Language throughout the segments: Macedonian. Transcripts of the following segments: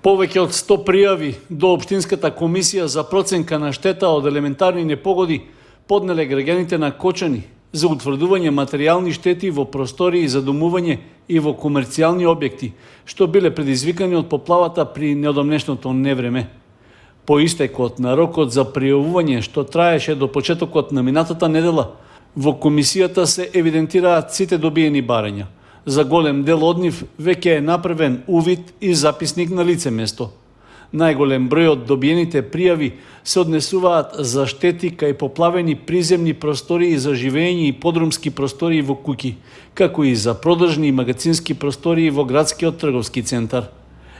Повеќе од 100 пријави до Општинската комисија за проценка на штета од елементарни непогоди поднеле граѓаните на Кочани за утврдување материјални штети во простории за домување и во комерцијални објекти, што биле предизвикани од поплавата при неодамнешното невреме. По истекот на рокот за пријавување, што траеше до почетокот на минатата недела, во комисијата се евидентираат сите добиени барања. За голем дел од нив веќе е направен увид и записник на лице место. Најголем број од добиените пријави се однесуваат за штети кај поплавени приземни простории за живење и подрумски простории во куќи, како и за продажни и магазински простории во градскиот трговски центар.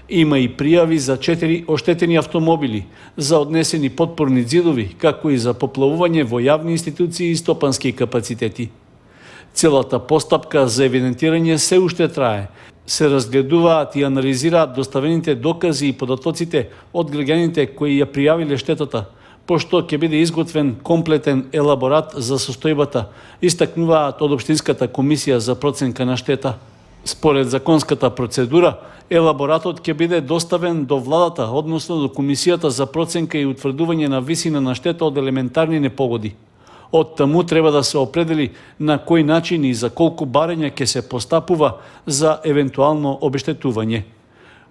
Има и пријави за 4 оштетени автомобили, за однесени потпорни ѕидови, како и за поплавување во јавни институции и стопански капацитети. Целата постапка за евидентирање се уште трае. Се разгледуваат и анализираат доставените докази и податоците од граѓаните кои ја пријавиле штетата, пошто ќе биде изготвен комплетен елаборат за состојбата, истакнуваат од Општинската комисија за проценка на штета. Според законската процедура, елаборатот ќе биде доставен до владата, односно до Комисијата за проценка и утврдување на висина на штета од елементарни непогоди. Од таму треба да се определи на кој начин и за колку барања ќе се постапува за евентуално обештетување.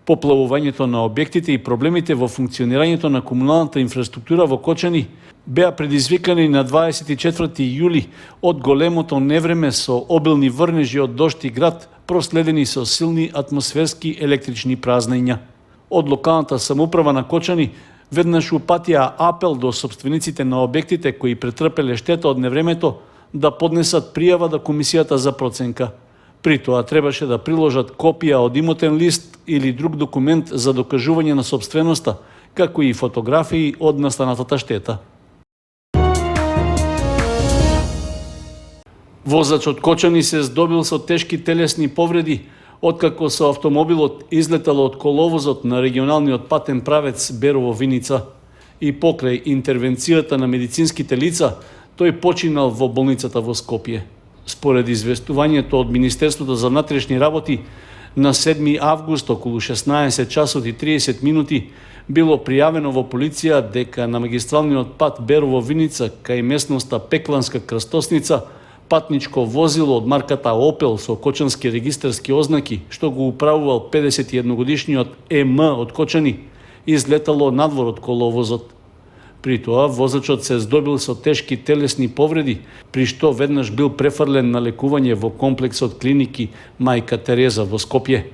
Поплавувањето на објектите и проблемите во функционирањето на комуналната инфраструктура во Кочани беа предизвикани на 24 јули од големото невреме со обилни врнежи од дожд и град, проследени со силни атмосферски електрични празнења. Од локалната самоуправа на Кочани веднаш упатија апел до сопствениците на објектите кои претрпеле штета од невремето да поднесат пријава до Комисијата за проценка. При тоа требаше да приложат копија од имотен лист или друг документ за докажување на сопственоста, како и фотографии од настанатата штета. Возач од Кочани се здобил со тешки телесни повреди откако со автомобилот излетало од коловозот на регионалниот патен правец Берово-Виница и покрај интервенцијата на медицинските лица, тој починал во болницата во Скопје. Според известувањето од Министерството за внатрешни работи, на 7 август околу 16 часот и 30 минути било пријавено во полиција дека на магистралниот пат Берово-Виница кај местноста Пекланска крстосница патничко возило од марката Опел со кочански регистарски ознаки, што го управувал 51-годишниот ЕМ од Кочани, излетало надвор од коловозот. При тоа возачот се здобил со тешки телесни повреди, при што веднаш бил префрлен на лекување во комплексот клиники Мајка Тереза во Скопје.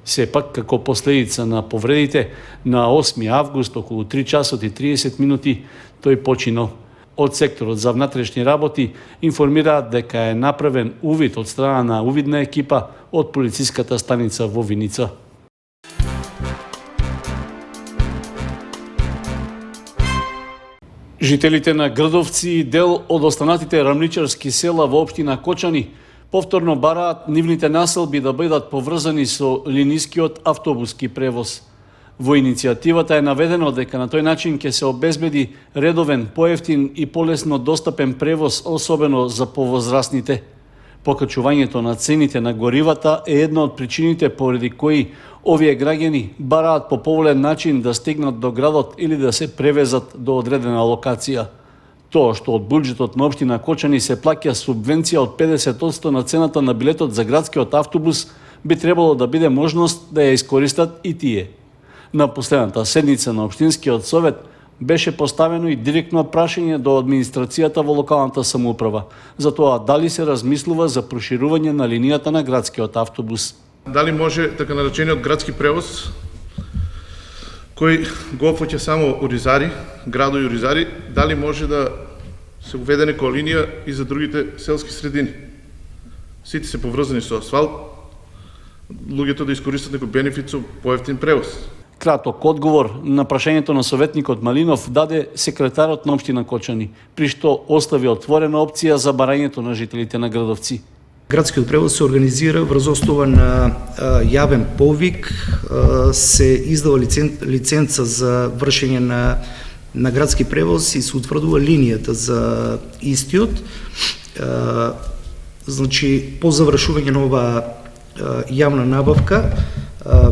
Сепак, како последица на повредите, на 8 август околу 3 часот и 30 минути тој починал. Од секторот за внатрешни работи информираат дека е направен увид од страна на увидна екипа од полициската станица во Виница. Жителите на Грдовци и дел од останатите рамничарски села во општина Кочани повторно бараат нивните населби да бидат поврзани со линискиот автобуски превоз. Во иницијативата е наведено дека на тој начин ќе се обезбеди редовен, поевтин и полесно достапен превоз, особено за повозрасните. Покачувањето на цените на горивата е една од причините поради кои овие граѓани бараат по поволен начин да стигнат до градот или да се превезат до одредена локација. Тоа што од буџетот на општина Кочани се плаќа субвенција од 50% на цената на билетот за градскиот автобус, би требало да биде можност да ја искористат и тие. На последната седница на Општинскиот совет беше поставено и директно прашање до администрацијата во локалната самоуправа за тоа дали се размислува за проширување на линијата на градскиот автобус. Дали може така наречениот градски превоз, кој го опфаќа само Оризари, градо и Оризари, дали може да се уведе нека линија и за другите селски средини? Сите се поврзани со асфалт, луѓето да искористат некој бенефит со поевтин превоз. Краток одговор на прашањето на советникот Малинов даде секретарот на општина Кочани, при што остави отворена опција за барањето на жителите на Градовци. Градскиот превоз се организира врз основа на јавен повик, се издава лиценца за вршење на градски превоз и се утврдува линијата за истиот. Значи, по завршување на ова јавна набавка,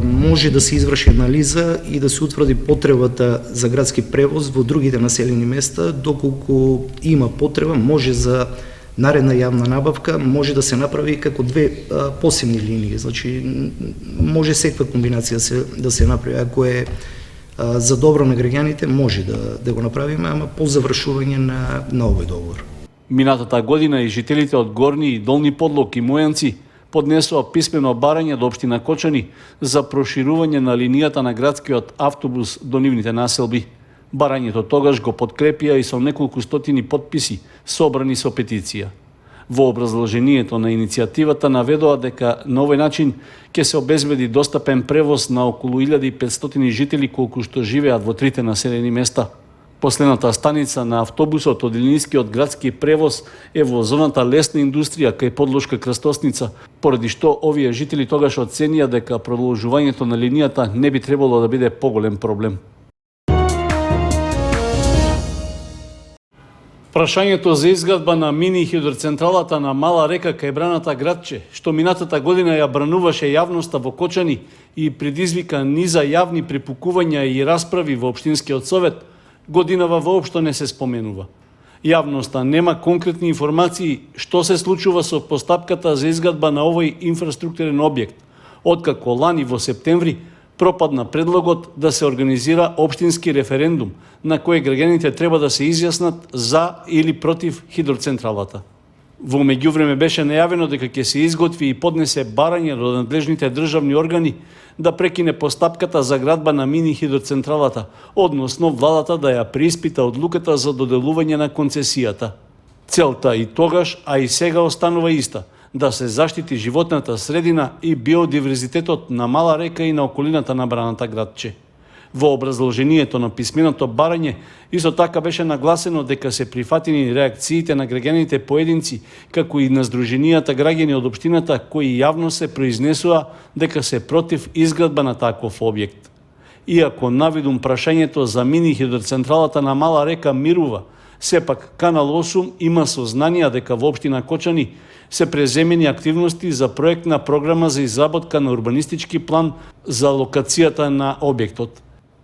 може да се изврши анализа и да се утврди потребата за градски превоз во другите населени места, доколку има потреба, може за наредна јавна набавка, може да се направи како две посебни линии. Значи, може секва комбинација да се направи. Ако е за добро на граѓаните, може да го направиме, ама по завршување на овој договор. Минатата година и жителите од Горни и Долни Подлог и Мојанци поднесоа писмено барање до општина Кочани за проширување на линијата на градскиот автобус до нивните населби. Барањето тогаш го подкрепија и со неколку стотини потписи, собрани со петиција. Во образложението на иницијативата наведоа дека на овој начин ќе се обезбеди достапен превоз на околу 1500 жители колку што живеат во трите населени места. Последната станица на автобусот од линискиот градски превоз е во зоната лесна индустрија кај подлошка крстосница, поради што овие жители тогаш оценија дека продолжувањето на линијата не би требало да биде поголем проблем. Прашањето за изградба на мини хидроцентралата на Мала река кај браната Градче, што минатата година ја брануваше јавноста во Кочани и предизвика низа јавни припукувања и расправи во општинскиот совет, годинава воопшто не се споменува. Јавноста нема конкретни информации што се случува со постапката за изградба на овој инфраструктурен објект, откако лани во септември пропадна предлогот да се организира општински референдум на кој граѓаните треба да се изјаснат за или против хидроцентралата. Во меѓувреме беше најавено дека ќе се изготви и поднесе барање до надлежните државни органи да прекине постапката за градба на мини хидроцентралата, односно владата да ја преиспита одлуката за доделување на концесијата. Целта и тогаш, а и сега останува иста – да се заштити животната средина и биодиверзитетот на Мала река и на околината на браната Градче. Во образложението на писменото барање исто така беше нагласено дека се прифатени реакциите на граѓаните поединци, како и на здруженијата граѓани од општината кои јавно се произнесуа дека се против изградба на таков објект. Иако навидум прашањето за мини хидроцентралата на Мала река мирува, сепак Канал 8 има сознанија дека во општина Кочани се преземени активности за проектна програма за изработка на урбанистички план за локацијата на објектот.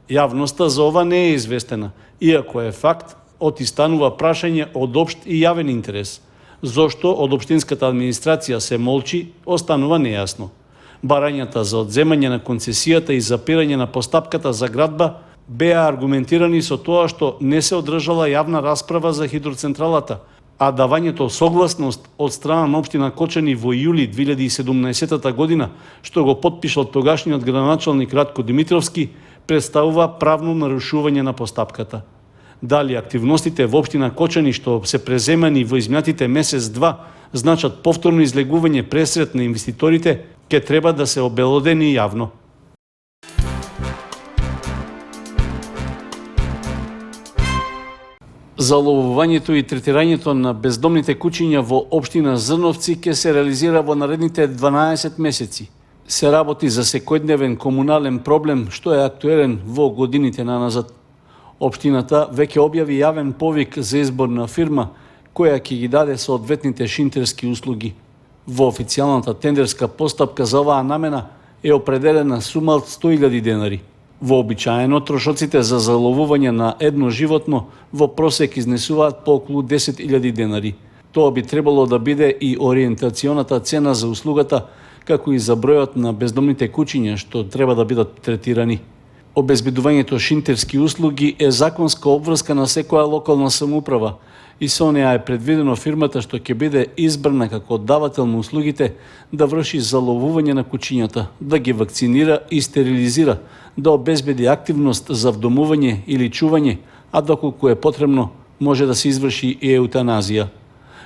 Јавноста за ова не е известена, иако е факт, отистанува прашање од општ и јавен интерес. Зошто од општинската администрација се молчи, останува нејасно. Барањата за одземање на концесијата и запирање на постапката за градба беа аргументирани со тоа што не се одржала јавна расправа за хидроцентралата, а давањето согласност од страна на општина Кочани во јули 2017 година, што го потпишал тогашниот градоначалник Радко Димитровски, представува правно нарушување на постапката. Дали активностите во општина Кочани што се преземани во изминатите месец-два значат повторно излегување пресред на инвеститорите, ќе треба да се обелодени јавно. Заловувањето и третирањето на бездомните куќиња во општина Зрновци ќе се реализира во наредните 12 месеци. Се работи за секојдневен комунален проблем што е актуелен во годините наназад. Општината веќе објави јавен повик за избор на фирма која ќе ги даде соодветните шинтерски услуги. Во официјалната тендерска постапка за оваа намена е определена сума од 100.000 денари. Вообичаено, трошоците за заловување на едно животно во просек изнесуваат по околу 10.000 денари. Тоа би требало да биде и ориентационата цена за услугата, како и за бројот на бездомните куќиња што треба да бидат третирани. Обезбедувањето шинтерски услуги е законска обврска на секоја локална самоуправа и со неа е предвидено фирмата што ќе биде избрана како давател на услугите да врши заловување на куќињата, да ги вакцинира и стерилизира, да обезбеди активност за вдомување или чување, а доколку е потребно, може да се изврши и еутаназија.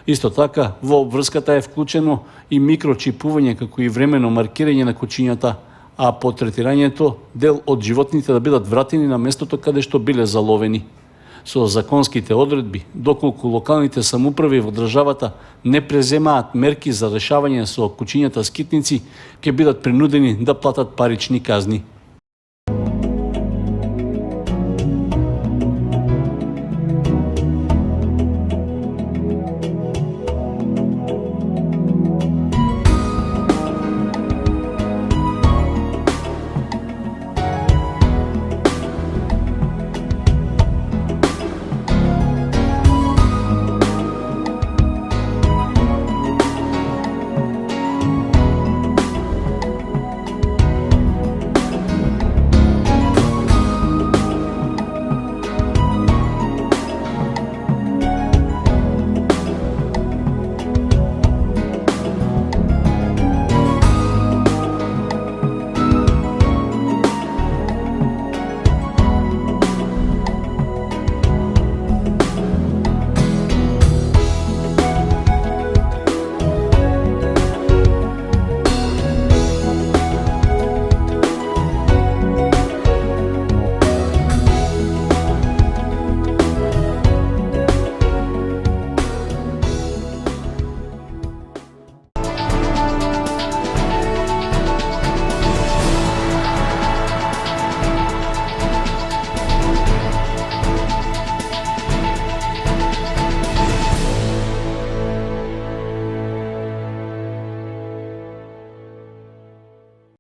Исто така, во обврската е вклучено и микрочипување како и времено маркирање на куќињата, а по третирањето дел од животните да бидат вратени на местото каде што биле заловени. Со законските одредби, доколку локалните самоуправи во државата не преземаат мерки за решавање со куќињата скитници, ќе бидат принудени да платат парични казни.